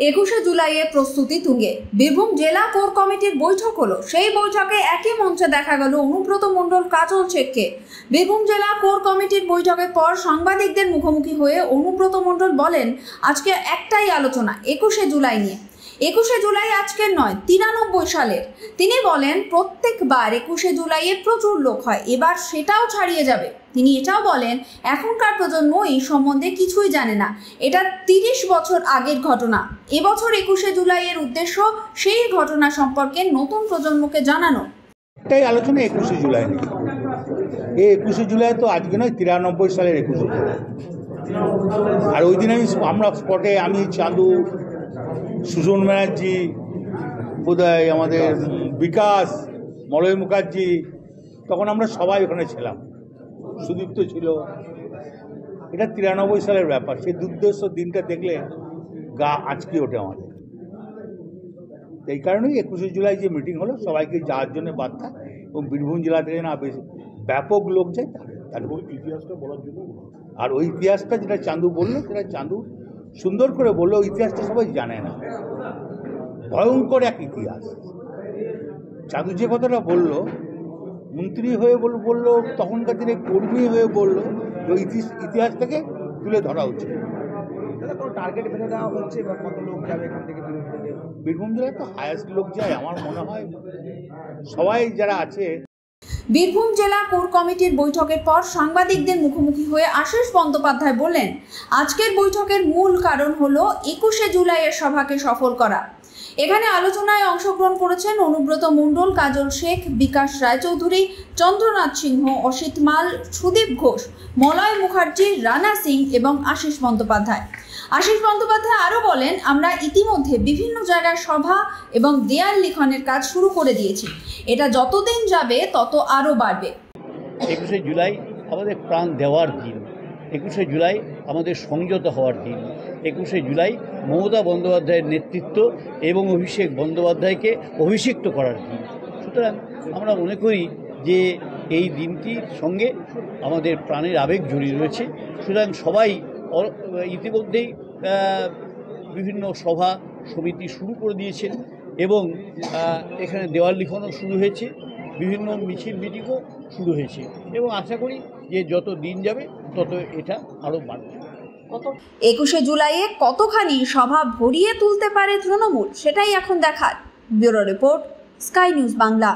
21শে জুলাইয়ের প্রস্তুতি তুঙ্গে। বীরভূম জেলা কোর কমিটির বৈঠক হলো। সেই বৈঠকে একই মঞ্চে দেখা গেল অনুব্রত মণ্ডল, কাজল শেখকে। বীরভূম জেলা কোর কমিটির বৈঠকের পর সাংবাদিকদের মুখোমুখি হয়ে অনুব্রত মণ্ডল বলেন, আজকে একটাই আলোচনা 21শে জুলাই নিয়ে। 21শে জুলাই আজকের নয়, 93 সালের। তিনি বলেন, প্রত্যেকবার 21শে জুলাইয়ে প্রচুর লোক হয়, এবার সেটাও ছাড়িয়ে যাবে। তিনি এটাও বলেন, এখনকার প্রজন্ম এই সম্বন্ধে কিছুই জানে না, এটা 30 বছর আগের ঘটনা। এবছর 21শে জুলাইয়ের উদ্দেশ্য সেই ঘটনা সম্পর্কে নতুন প্রজন্মকে জানানো। এটাই আলোচনা 21শে জুলাই নিয়ে। এই 21শে জুলাই তো আজকে নয়, 93 সালের 21শে জুলাই। আর ওই দিন আমরা স্পটে, আমি, চাঁদু, সুজন ব্যানার্জি, বোধহয় আমাদের বিকাশ, মলয় মুখার্জি, তখন আমরা সবাই ওখানে ছিলাম। সুদীপ্ত ছিল। এটা 93 সালের ব্যাপার। সেই দুর্দর্শ দিনটা দেখলে গা আঁচকে ওঠে আমাদের। এই কারণেই 21শে জুলাই যে মিটিং হলো, সবাইকে যাওয়ার জন্য বার্তা, এবং বীরভূম জেলা থেকে না বেশি ব্যাপক লোক যায় তার ইতিহাসটা বলার জন্য। আর ওই ইতিহাসটা যেটা চাঁদু বললো, সেটা চাঁদু সুন্দর করে বললো। ইতিহাসটা সবাই জানে না, ভয়ঙ্কর এক ইতিহাস। চাঁদু যে কথাটা বললো, মন্ত্রী হয়ে বললো, তখনকার দিনে কর্মী হয়ে বললো, ওই ইতিহাসটাকে তুলে ধরা উচিত। টার্গেট বেঁধে দেওয়া হচ্ছে বা কত লোক যাবে এখান থেকে? বীরভূম জেলায় তো হায়েস্ট লোক যায় আমার মনে হয়, সবাই যারা আছে। বীরভূম জেলা কোর কমিটির বৈঠকের পর সাংবাদিকদের মুখোমুখি হয়ে আশিস বন্দ্যোপাধ্যায় বললেন, আজকের বৈঠকের মূল কারণ হলো 21শে জুলাইয়ের সভাকে সফল করা। এখানে আলোচনায় অংশগ্রহণ করেছেন অনুব্রত মণ্ডল, কাজল শেখ, বিকাশ রায়চৌধুরী, চন্দ্রনাথ সিংহ, অসিত মাল, সুদীপ ঘোষ, মলয় মুখার্জি, রানা সিং এবং আশিস বন্দ্যোপাধ্যায়। আশিস বন্দ্যোপাধ্যায় আরও বলেন, আমরা ইতিমধ্যে বিভিন্ন জায়গায় সভা এবং দেয়াল লিখনের কাজ শুরু করে দিয়েছি। এটা যতদিন যাবে তত আরও বাড়বে। 21শে জুলাই আমাদের প্রাণ দেওয়ার দিন। 21শে জুলাই আমাদের সংযত হওয়ার দিন। 21শে জুলাই মমতা বন্দ্যোপাধ্যায়ের নেতৃত্ব এবং অভিষেক বন্দ্যোপাধ্যায়কে অভিষিক্ত করার দিন। সুতরাং আমরা মনে করি যে এই দিনটির সঙ্গে আমাদের প্রাণের আবেগ জড়িয়ে রয়েছে। সুতরাং সবাই ইতিমধ্যেই বিভিন্ন সভা সমিতি শুরু করে দিয়েছেন এবং এখানে দেওয়াল লিখনও শুরু হয়েছে, বিভিন্ন মিছিল মিটিংও শুরু হয়েছে, এবং আশা করি যে যত দিন যাবে তত এটা আরও বাড়বে। 21শে জুলাইয়ে কতখানি সভা ভরিয়ে তুলতে পারে তৃণমূল, সেটাই এখন দেখার। Bureau report, sky news Bangla.